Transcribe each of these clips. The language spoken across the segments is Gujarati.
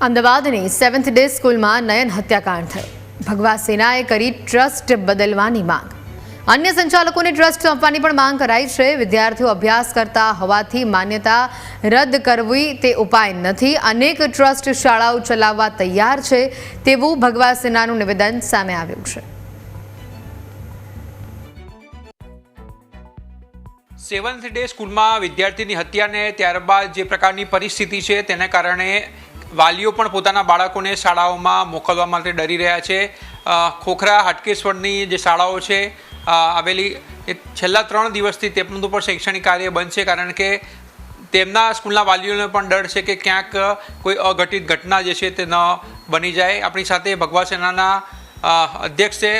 અમદાવાદની 7th ડે સ્કૂલમાં નયન હત્યાકાંડ થયો. ભગવા સેનાએ કરી ટ્રસ્ટ બદલવાની માંગ. અન્ય સંચાલકોને ટ્રસ્ટ સોંપવાની પણ માંગ કરાઈ છે. વિદ્યાર્થીઓ અભ્યાસ કરતા હોવાથી માન્યતા રદ કરવી તે ઉપાય નથી. અનેક ટ્રસ્ટ શાળાઓ ચલાવવા તૈયાર છે તેવું ભગવા સેનાનું નિવેદન સામે આવ્યું છે. 7th ડે સ્કૂલમાં વિદ્યાર્થીની હત્યાને ત્યારબાદ જે પ્રકારની પરિસ્થિતિ છે તેને કારણે વાલીઓ પણ પોતાના બાળકોને શાળાઓમાં મોકલવા માટે ડરી રહ્યા છે. ખોખરા હાટકેશ્વરની જે શાળાઓ છે આવેલી એ છેલ્લા 3 દિવસથી તેમનું પણ શૈક્ષણિક કાર્ય બંધ છે, કારણ કે તેમના સ્કૂલના વાલીઓને પણ ડર છે કે ક્યાંક કોઈ અઘટિત ઘટના જે છે તે ન બની જાય. આપણી સાથે ભગવા સેનાના અધ્યક્ષ છે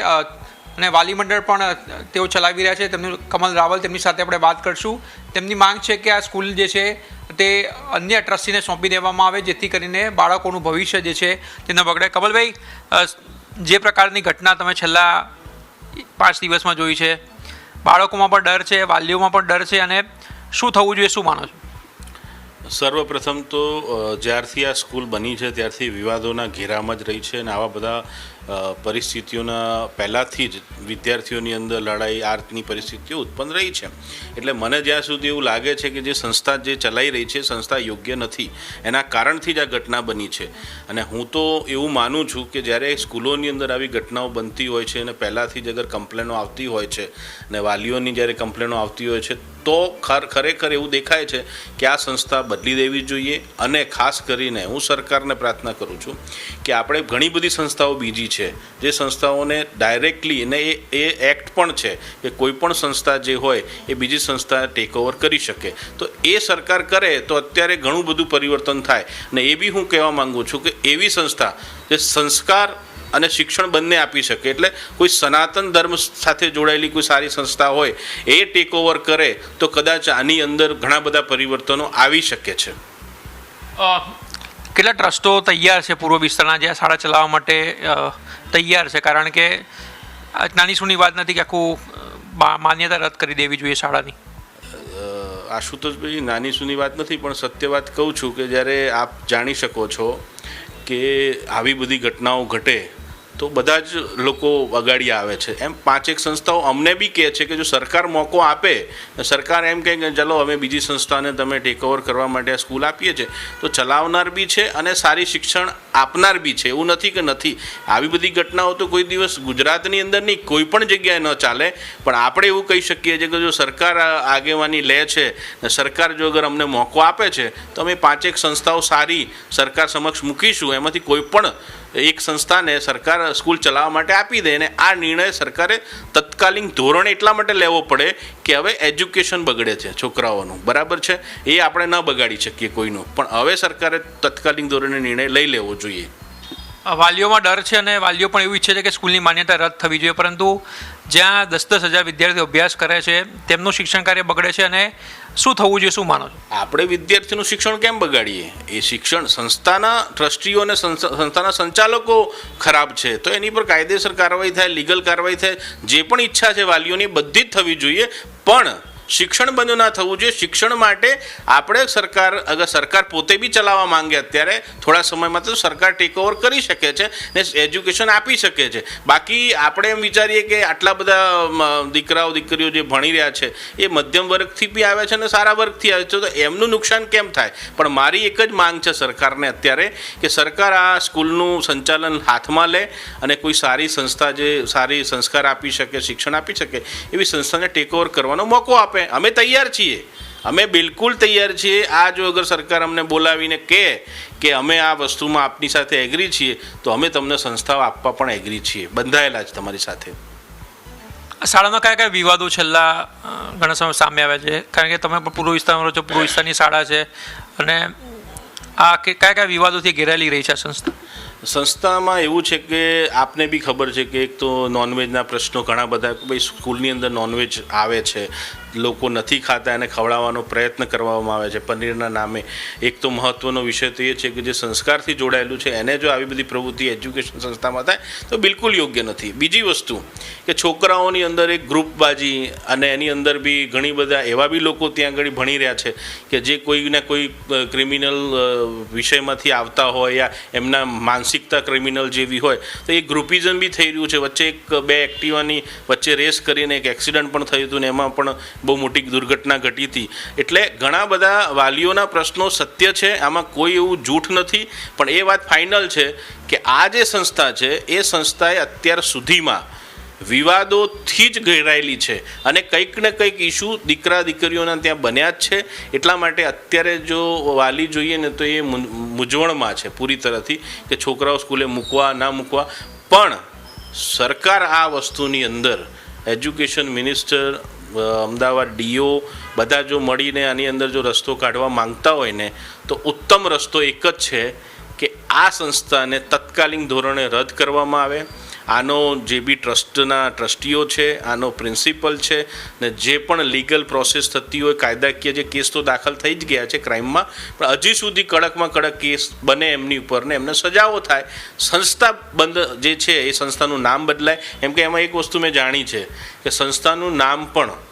અને વાલી મંડળ પણ તેઓ ચલાવી રહ્યા છે, તેમનું કમલ રાવલ, તેમની સાથે આપણે વાત કરશું. તેમની માંગ છે કે આ સ્કૂલ જે છે તે અન્ય ટ્રસ્ટીને સોંપી દેવામાં આવે, જેથી કરીને બાળકોનું ભવિષ્ય જે છે તે ન બગડે. કમલભાઈ, જે પ્રકારની ઘટના તમે છેલ્લા 5 દિવસમાં જોઈ છે, બાળકોમાં પણ ડર છે, વાલીઓમાં પણ ડર છે, અને શું થવું જોઈએ, શું માનો છો? સર્વપ્રથમ તો જ્યારથી આ સ્કૂલ બની છે ત્યારથી વિવાદોના ઘેરામાં જ રહી છે અને આવા બધા પરિસ્થિતિઓના પહેલાંથી જ વિદ્યાર્થીઓની અંદર લડાઈ આર્તની પરિસ્થિતિઓ ઉત્પન્ન રહી છે. એટલે મને જ્યાં સુધી એવું લાગે છે કે જે સંસ્થા જે ચલાવી રહી છે સંસ્થા યોગ્ય નથી, એના કારણથી જ આ ઘટના બની છે. અને હું તો એવું માનું છું કે જ્યારે સ્કૂલોની અંદર આવી ઘટનાઓ બનતી હોય છે અને પહેલાંથી જ અગર કમ્પ્લેનો આવતી હોય છે અને વાલીઓની જ્યારે કમ્પ્લેનો આવતી હોય છે તો ખરેખર એવું દેખાય છે કે આ સંસ્થા બદલી દેવી જોઈએ. અને ખાસ કરીને હું સરકારને પ્રાર્થના કરું છું કે આપણે ઘણી બધી સંસ્થાઓ બીજી છે જે સંસ્થાઓને ડાયરેક્ટલી, અને એ એક્ટ પણ છે કે કોઈ પણ સંસ્થા જે હોય એ બીજી સંસ્થા ટેક ઓવર કરી શકે, તો એ સરકાર કરે તો અત્યારે ઘણું બધું પરિવર્તન થાય. અને એ બી હું કહેવા માગું છું કે એવી સંસ્થા જે સંસ્કાર અને શિક્ષણ બંને આપી શકે, એટલે કોઈ સનાતન ધર્મ સાથે જોડાયેલી કોઈ સારી સંસ્થા હોય એ ટેક ઓવર કરે તો કદાચ આની અંદર ઘણા બધા પરિવર્તનો આવી શકે છે. કેટલા ટ્રસ્ટો તૈયાર છે પૂર્વ વિસ્તારના જે શાળા ચલાવવા માટે તૈયાર છે? કારણ કે નાની સૂની વાત નથી કે આખું માન્યતા રદ કરી દેવી જોઈએ શાળાની. આશુતોષભાઈ, નાની સૂની વાત નથી, પણ સત્ય વાત કહું છું કે જ્યારે આપ જાણી શકો છો કે આવી બધી ઘટનાઓ ઘટે તો બધા જ લોકો અગાડી આવે છે. એમ 5-1 સંસ્થાઓ અમને બી કહે છે કે જો સરકાર મોકો આપે, સરકાર એમ કહે કે ચલો અમે બીજી સંસ્થાને તમે ટેક ઓવર કરવા માટે આ સ્કૂલ આપીએ છીએ, તો ચલાવનાર બી છે અને સારી શિક્ષણ આપનાર બી છે. એવું નથી કે નથી. આવી બધી ઘટનાઓ તો કોઈ દિવસ ગુજરાતની અંદર નહીં, કોઈ પણ જગ્યાએ ન ચાલે. પણ આપણે એવું કહી શકીએ છીએ કે જો સરકાર આગેવાની લે છે ને સરકાર જો અગર અમને મોકો આપે છે તો અમે 5-1 સંસ્થાઓ સારી સરકાર સમક્ષ મૂકીશું. એમાંથી કોઈ પણ એક સંસ્થાને સરકાર સ્કૂલ ચલાવવા માટે આપી દે. અને આ નિર્ણય સરકારે તત્કાલીન ધોરણે એટલા માટે લેવો પડે કે હવે એજ્યુકેશન બગડે છે છોકરાઓનું, બરાબર છે, એ આપણે ન બગાડી શકીએ કોઈનું, પણ હવે સરકારે તત્કાલીન ધોરણે નિર્ણય લઈ લેવો જોઈએ. વાલીઓમાં ડર છે અને વાલીઓ પણ એવું ઈચ્છે છે કે સ્કૂલની માન્યતા રદ થવી જોઈએ, પરંતુ જ્યાં 10-10 હજાર વિદ્યાર્થીઓ અભ્યાસ કરે છે તેમનું શિક્ષણ કાર્ય બગડે છે, અને શું થવું જોઈએ, શું માનો છો? આપણે વિદ્યાર્થીનું શિક્ષણ કેમ બગાડીએ? એ શિક્ષણ સંસ્થાના ટ્રસ્ટીઓ અને સંસ્થાના સંચાલકો ખરાબ છે તો એની પર કાયદેસર કાર્યવાહી થાય, લીગલ કાર્યવાહી થાય. જે પણ ઈચ્છા છે વાલીઓની બધી જ થવી જોઈએ, પણ શિક્ષણ બંધ ના થવું જોઈએ. શિક્ષણ માટે આપણે અગર સરકાર પોતે બી ચલાવવા માંગે અત્યારે થોડા સમયમાં તો સરકાર ટેક ઓવર કરી શકે છે ને એજ્યુકેશન આપી શકે છે. બાકી આપણે એમ વિચારીએ કે આટલા બધા દીકરાઓ દીકરીઓ જે ભણી રહ્યા છે એ મધ્યમ વર્ગથી બી આવે છે અને સારા વર્ગથી આવે છે, તો એમનું નુકસાન કેમ થાય? પણ મારી એક જ માંગ છે સરકારને અત્યારે કે સરકાર આ સ્કૂલનું સંચાલન હાથમાં લે અને કોઈ સારી સંસ્થા જે સારી સંસ્કાર આપી શકે, શિક્ષણ આપી શકે એવી સંસ્થાને ટેક ઓવર કરવાનો મોકો આપે. અમે તૈયાર છીએ, અમે બિલકુલ તૈયાર છીએ. આ જો અગર સરકાર અમને બોલાવીને કહે કે અમે આ વસ્તુમાં આપની સાથે એગ્રી છીએ તો અમે તમને સંસ્થાઓ આપવા પણ એગ્રી છીએ, બંધાયેલા જ તમારી સાથે. શાળામાં કયા કયા વિવાદો છેલ્લા ઘણા સમય સામે આવ્યા છે? કારણ કે તમે પૂર્વ વિસ્તારમાં રહો છો, પૂર્વ વિસ્તારની શાળા છે, અને આ કયા કયા વિવાદોથી ઘેરાયેલી રહી છે આ સંસ્થા? સંસ્થામાં એવું છે કે આપને બી ખબર છે કે એક તો નોનવેજના પ્રશ્નો ઘણા બધા, ભાઈ સ્કૂલની અંદર નોનવેજ આવે છે, લોકો નથી ખાતા એને ખવડાવવાનો પ્રયત્ન કરવામાં આવે છે પનીરના નામે. એક તો મહત્ત્વનો વિષય તો એ છે કે જે સંસ્કારથી જોડાયેલું છે એને જો આવી બધી પ્રવૃત્તિ એજ્યુકેશન સંસ્થામાં થાય તો બિલકુલ યોગ્ય નથી. બીજી વસ્તુ કે છોકરાઓની અંદર એક ગ્રુપબાજી, અને એની અંદર બી ઘણી બધા એવા બી લોકો ત્યાં આગળ ભણી રહ્યા છે કે જે કોઈને કોઈ ક્રિમિનલ વિષયમાંથી આવતા હોય યા એમના માનસિકતા ક્રિમિનલ જેવી હોય, તો એ ગ્રુપિઝમ બી થઈ રહ્યું છે. વચ્ચે એક બે એક્ટિવાની વચ્ચે રેસ કરીને એક એક્સિડન્ટ પણ થયું હતું ને એમાં પણ બહુ મોટી દુર્ઘટના ઘટી હતી. એટલે ઘણા બધા વાલીઓના પ્રશ્નો સત્ય છે, આમાં કોઈ એવું જૂઠ નથી. પણ એ વાત ફાઇનલ છે કે આ જે સંસ્થા છે એ સંસ્થાએ અત્યાર સુધીમાં વિવાદોથી જ ઘેરાયેલી છે અને કંઈક ને કંઈક ઇસ્યુ દીકરા દીકરીઓના ત્યાં બન્યા જ છે. એટલા માટે અત્યારે જો વાલી જોઈએ ને તો એ મૂંઝવણમાં છે પૂરી તરહથી કે છોકરાઓ સ્કૂલે મૂકવા ના મૂકવા. પણ સરકાર આ વસ્તુની અંદર, એજ્યુકેશન મિનિસ્ટર, અમદાવાદ ડીઓ બધા જો મળીને આની અંદર જો રસ્તો કાઢવા માંગતા હોય ને તો ઉત્તમ રસ્તો એક જ છે કે આ સંસ્થાને તત્કાલીન ધોરણે રદ કરવામાં આવે. આનો જે બી ટ્રસ્ટના ટ્રસ્ટીઓ છે, આનો પ્રિન્સિપલ છે, ને જે પણ લીગલ પ્રોસેસ થતી હોય, કાયદાકીય જે કેસ તો દાખલ થઈ જ ગયા છે ક્રાઇમમાં, પણ હજી સુધી કડકમાં કડક કેસ બને એમની ઉપર ને એમને સજાઓ થાય. સંસ્થા બંધ જે છે એ સંસ્થાનું નામ બદલાય. એમ કે એમાં એક વસ્તુ મેં જાણી છે કે સંસ્થાનું નામ પણ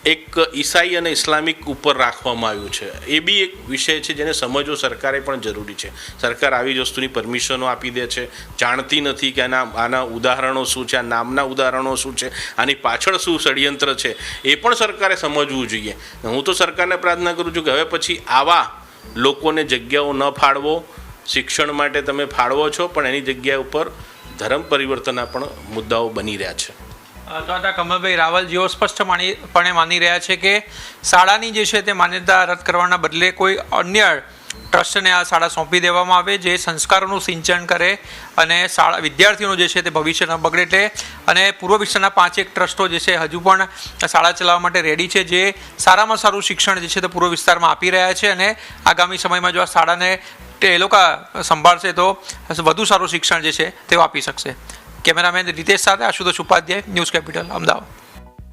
એક ઈસાઈ અને ઇસ્લામિક ઉપર રાખવામાં આવ્યું છે. એ બી એક વિષય છે જેને સમજવો સરકારે પણ જરૂરી છે. સરકાર આવી જ વસ્તુની પરમિશનો આપી દે છે, જાણતી નથી કે આના ઉદાહરણો શું છે, આ નામના ઉદાહરણો શું છે, આની પાછળ શું ષડયંત્ર છે, એ પણ સરકારે સમજવું જોઈએ. હું તો સરકારને પ્રાર્થના કરું છું કે હવે પછી આવા લોકોને જગ્યાઓ ન ફાળવો. શિક્ષણ માટે તમે ફાળવો છો પણ એની જગ્યા ઉપર ધર્મ પરિવર્તનના પણ મુદ્દાઓ બની રહ્યા છે. તો આ કમલભાઈ રાવલ જેઓ સ્પષ્ટપણે માની રહ્યા છે કે શાળાની જે છે તે માન્યતા રદ કરવાના બદલે કોઈ અન્ય ટ્રસ્ટને આ શાળા સોંપી દેવામાં આવે જે સંસ્કારોનું સિંચન કરે અને શાળા વિદ્યાર્થીઓનું જે છે તે ભવિષ્ય ન બગડે. એટલે અને પૂર્વ વિસ્તારના 5 ટ્રસ્ટો જે છે હજુ પણ શાળા ચલાવવા માટે રેડી છે, જે સારામાં સારું શિક્ષણ જે છે તે પૂર્વ વિસ્તારમાં આપી રહ્યા છે અને આગામી સમયમાં જો આ શાળાને એ લોકો સંભાળશે તો વધુ સારું શિક્ષણ જે છે તેઓ આપી શકશે. કેમેરામેન રીતેશ સાથે આશુતોષ ઉપાધ્યાય, ન્યૂઝ કેપિટલ, અમદાવાદ.